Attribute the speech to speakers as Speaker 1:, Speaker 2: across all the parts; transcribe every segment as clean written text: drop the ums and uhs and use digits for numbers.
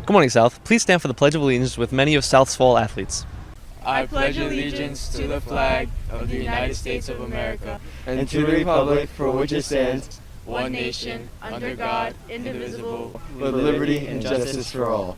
Speaker 1: Good morning, South. Please stand for the Pledge of Allegiance with many of South's fall athletes.
Speaker 2: I pledge allegiance to the flag of the United States of America
Speaker 3: and to the republic for which it stands,
Speaker 2: one nation, under God, indivisible,
Speaker 3: with liberty and justice for all.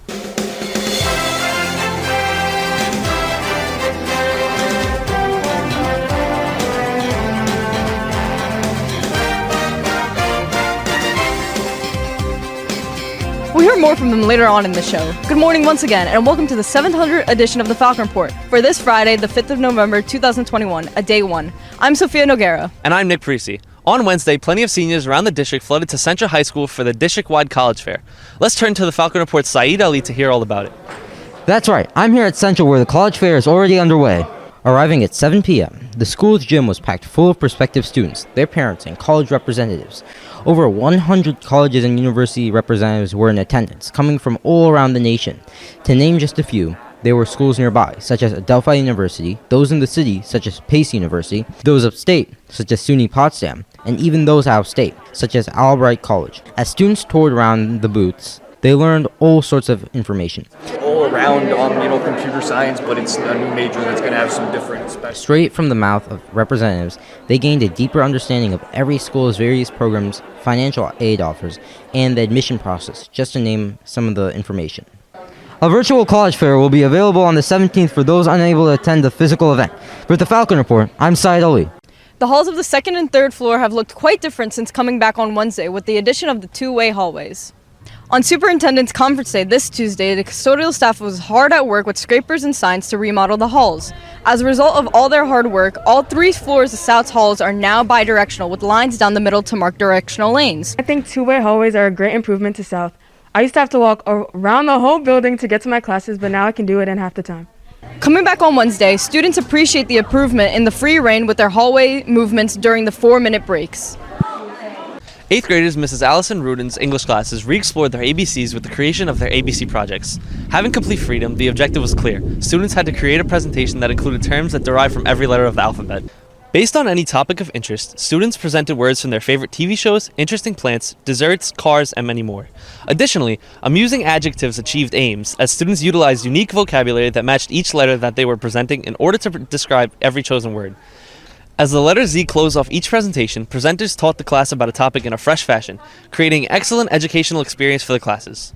Speaker 4: We'll hear more from them later on in the show. Good morning once again, and welcome to the 700th edition of the Falcon Report for this Friday, the 5th of November, 2021, a day one. I'm Sophia Noguera.
Speaker 1: And I'm Nick Parisi. On Wednesday, plenty of seniors around the district flooded to Central High School for the district-wide college fair. Let's turn to the Falcon Report's Saeed Ali to hear all about it.
Speaker 5: That's right, I'm here at Central where the college fair is already underway. Arriving at 7 p.m., the school's gym was packed full of prospective students, their parents, and college representatives. Over 100 colleges and university representatives were in attendance, coming from all around the nation. To name just a few, there were schools nearby, such as Adelphi University, those in the city, such as Pace University, those upstate, such as SUNY Potsdam, and even those out of state, such as Albright College. As students toured around the booths, they learned all sorts of information.
Speaker 6: All around, computer science, but it's a new major that's going to have some different specs.
Speaker 5: Straight from the mouth of representatives, they gained a deeper understanding of every school's various programs, financial aid offers, and the admission process, just to name some of the information. A virtual college fair will be available on the 17th for those unable to attend the physical event. With the Falcon Report, I'm Saeed Ali.
Speaker 4: The halls of the second and third floor have looked quite different since coming back on Wednesday with the addition of the two-way hallways. On Superintendent's Conference Day this Tuesday, the custodial staff was hard at work with scrapers and signs to remodel the halls. As a result of all their hard work, all three floors of South's halls are now bi-directional with lines down the middle to mark directional lanes.
Speaker 7: I think two-way hallways are a great improvement to South. I used to have to walk around the whole building to get to my classes, but now I can do it in half the time.
Speaker 4: Coming back on Wednesday, students appreciate the improvement in the free reign with their hallway movements during the 4-minute breaks.
Speaker 1: 8th graders Mrs. Allison Rudin's English classes re-explored their ABCs with the creation of their ABC projects. Having complete freedom, the objective was clear. Students had to create a presentation that included terms that derive from every letter of the alphabet. Based on any topic of interest, students presented words from their favorite TV shows, interesting plants, desserts, cars, and many more. Additionally, amusing adjectives achieved aims, as students utilized unique vocabulary that matched each letter that they were presenting in order to describe every chosen word. As the letter Z closed off each presentation, presenters taught the class about a topic in a fresh fashion, creating an excellent educational experience for the classes.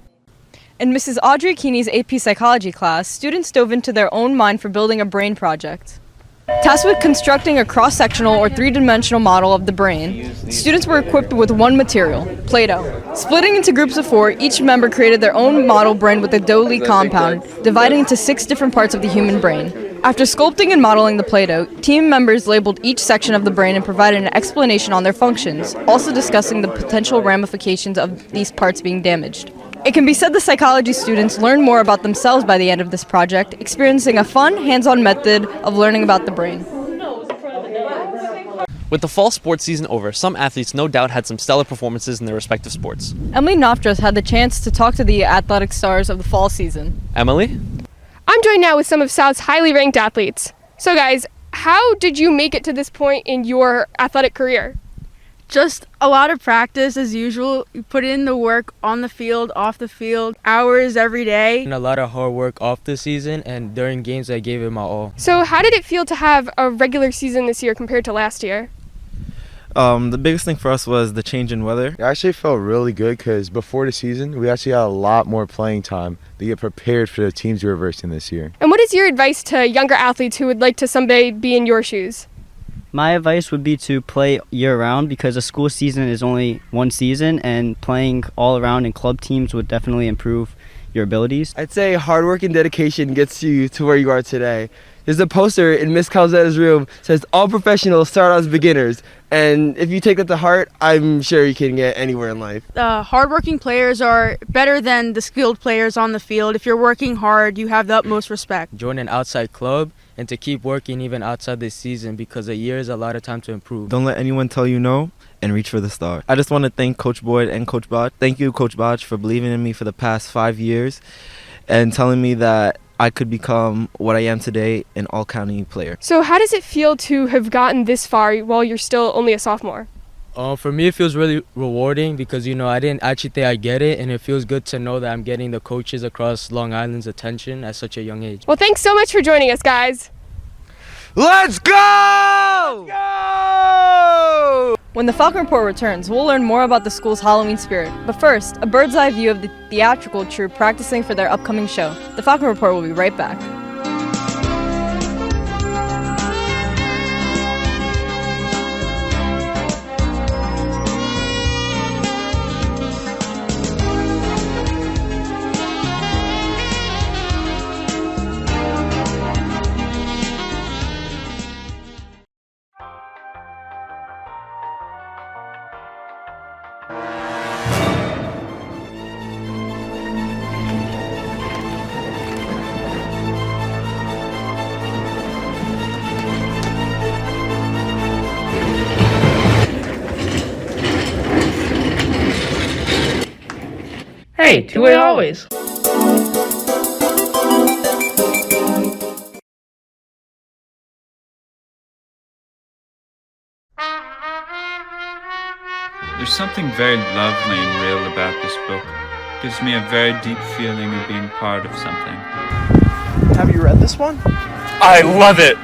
Speaker 4: In Mrs. Audrey Keeney's AP Psychology class, students dove into their own mind for building a brain project. Tasked with constructing a cross-sectional or three-dimensional model of the brain, students were equipped with one material, Play-Doh. Splitting into groups of 4, each member created their own model brain with a Dough compound, dividing into 6 different parts of the human brain. After sculpting and modeling the Play-Doh, team members labeled each section of the brain and provided an explanation on their functions, also discussing the potential ramifications of these parts being damaged. It can be said the psychology students learned more about themselves by the end of this project, experiencing a fun, hands-on method of learning about the brain.
Speaker 1: With the fall sports season over, some athletes no doubt had some stellar performances in their respective sports.
Speaker 4: Emily Nofdras had the chance to talk to the athletic stars of the fall season.
Speaker 1: Emily?
Speaker 8: I'm joined now with some of South's highly ranked athletes. So guys, how did you make it to this point in your athletic career?
Speaker 9: Just a lot of practice as usual. You put in the work on the field, off the field, hours every day.
Speaker 10: And a lot of hard work off the season, and during games I gave it my all.
Speaker 8: So how did it feel to have a regular season this year compared to last year?
Speaker 11: The biggest thing for us was the change in weather.
Speaker 12: It actually felt really good because before the season, we actually had a lot more playing time to get prepared for the teams we were versing this year.
Speaker 8: And what is your advice to younger athletes who would like to someday be in your shoes?
Speaker 13: My advice would be to play year-round because a school season is only one season, and playing all around in club teams would definitely improve your abilities.
Speaker 3: I'd say hard work and dedication gets you to where you are today. There's a poster in Miss Calzetta's room that says all professionals start out as beginners, and if you take that to heart, I'm sure you can get anywhere in life.
Speaker 9: Hardworking players are better than the skilled players on the field. If you're working hard, you have the utmost respect.
Speaker 10: Join an outside club and to keep working even outside this season because a year is a lot of time to improve.
Speaker 11: Don't let anyone tell you no, and reach for the star. I just want to thank Coach Boyd and Coach Botch. Thank you, Coach Botch, for believing in me for the past 5 years and telling me that I could become what I am today, an all-county player.
Speaker 8: So how does it feel to have gotten this far while you're still only a sophomore?
Speaker 10: For me, it feels really rewarding because, I didn't actually think I'd get it, and it feels good to know that I'm getting the coaches across Long Island's attention at such a young age.
Speaker 8: Well, thanks so much for joining us, guys.
Speaker 3: Let's go! Let's go!
Speaker 4: When the Falcon Report returns, we'll learn more about the school's Halloween spirit. But first, a bird's eye view of the theatrical troupe practicing for their upcoming show. The Falcon Report will be right back.
Speaker 14: Hey, two-way always.
Speaker 15: There's something very lovely and real about this book. It gives me a very deep feeling of being part of something.
Speaker 16: Have you read this one?
Speaker 15: I love it!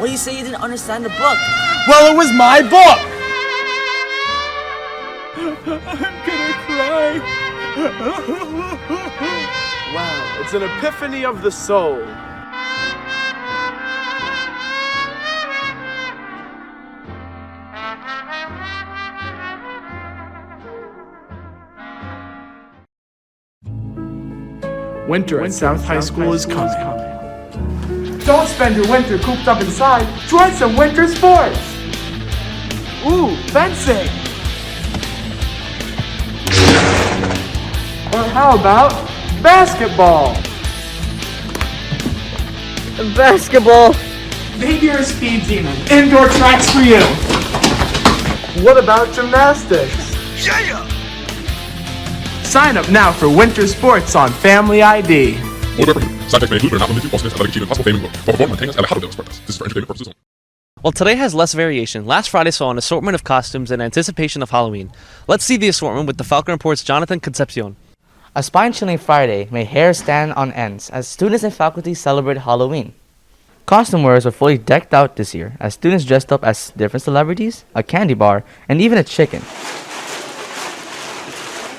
Speaker 17: What do you say you didn't understand the book?
Speaker 16: Well, it was my book!
Speaker 15: I'm gonna cry.
Speaker 16: Wow, it's an epiphany of the soul. Winter at South High School is coming. Don't spend your winter cooped up inside. Join some winter sports. Ooh, fencing. Or how about basketball?
Speaker 4: Basketball.
Speaker 16: Maybe your speed demon. Indoor tracks for you. What about gymnastics? Yeah! Sign up now for winter sports on Family ID.
Speaker 1: While today has less variation, last Friday saw an assortment of costumes in anticipation of Halloween. Let's see the assortment with the Falcon Report's Jonathan Concepcion.
Speaker 18: A spine-chilling Friday made hair stand on ends as students and faculty celebrated Halloween. Costume wearers were fully decked out this year as students dressed up as different celebrities, a candy bar, and even a chicken.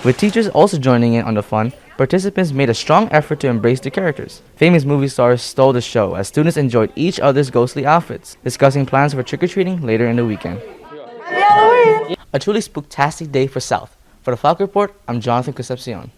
Speaker 18: With teachers also joining in on the fun, participants made a strong effort to embrace the characters. Famous movie stars stole the show as students enjoyed each other's ghostly outfits, discussing plans for trick-or-treating later in the weekend. A truly spooktastic day for South. For the Falcon Report, I'm Jonathan Concepcion.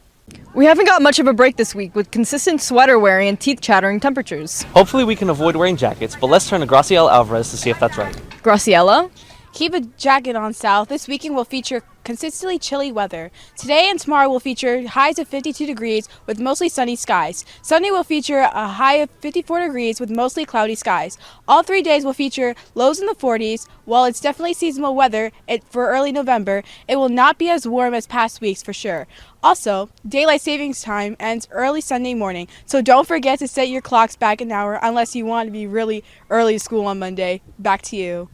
Speaker 4: We haven't got much of a break this week with consistent sweater wearing and teeth chattering temperatures.
Speaker 1: Hopefully we can avoid wearing jackets, but let's turn to Graciela Alvarez to see if that's right.
Speaker 4: Graciela?
Speaker 19: Keep a jacket on, South. This weekend will feature consistently chilly weather. Today and tomorrow will feature highs of 52 degrees with mostly sunny skies. Sunday will feature a high of 54 degrees with mostly cloudy skies. All 3 days will feature lows in the 40s. While it's definitely seasonal weather for early November, it will not be as warm as past weeks for sure. Also, daylight savings time ends early Sunday morning, so don't forget to set your clocks back an hour unless you want to be really early to school on Monday. Back to you.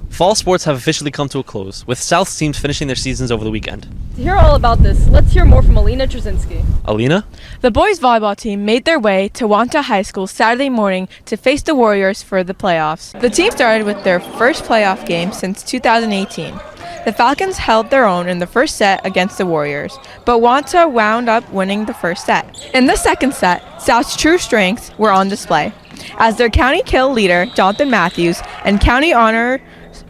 Speaker 1: Fall sports have officially come to a close, with South's teams finishing their seasons over the weekend.
Speaker 4: To hear all about this, let's hear more from Alina Trzynski.
Speaker 1: Alina?
Speaker 7: The boys volleyball team made their way to Wanta High School Saturday morning to face the Warriors for the playoffs. The team started with their first playoff game since 2018. The Falcons held their own in the first set against the Warriors, but Wanta wound up winning the first set. In the second set, South's true strengths were on display, as their county kill leader, Jonathan Matthews, and county honor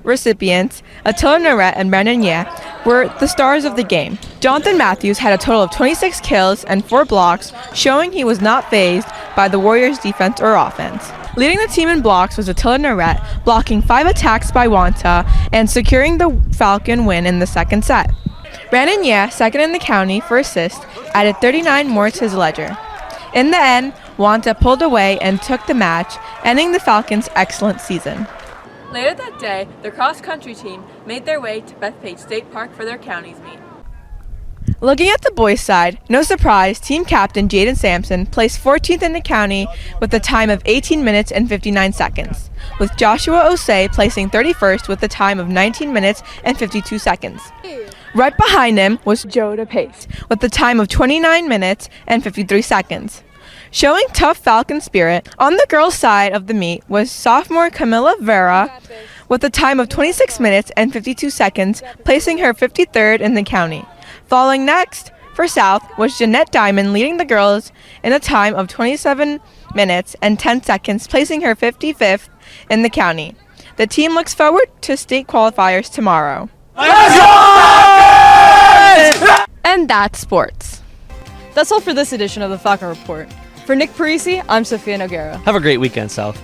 Speaker 7: recipients, Attila Narette and Brandon Ye, were the stars of the game. Jonathan Matthews had a total of 26 kills and 4 blocks, showing he was not fazed by the Warriors' defense or offense. Leading the team in blocks was Attila Narette, blocking 5 attacks by Wanta and securing the Falcon win in the second set. Brandon Ye, second in the county for assists, added 39 more to his ledger. In the end, Wanta pulled away and took the match, ending the Falcons' excellent season. Later that day, the cross-country team made their way to Bethpage State Park for their counties meet. Looking at the boys' side, no surprise, team captain Jaden Sampson placed 14th in the county with a time of 18 minutes and 59 seconds, with Joshua Osei placing 31st with a time of 19 minutes and 52 seconds. Right behind him was Joe DePace with a time of 29 minutes and 53 seconds. Showing tough Falcon spirit, on the girls' side of the meet was sophomore Camilla Vera with a time of 26 minutes and 52 seconds, placing her 53rd in the county. Following next, for South, was Jeanette Diamond leading the girls in a time of 27 minutes and 10 seconds, placing her 55th in the county. The team looks forward to state qualifiers tomorrow.
Speaker 4: And that's sports. That's all for this edition of the Falcon Report. For Nick Parisi, I'm Sophia Noguera.
Speaker 1: Have a great weekend, South.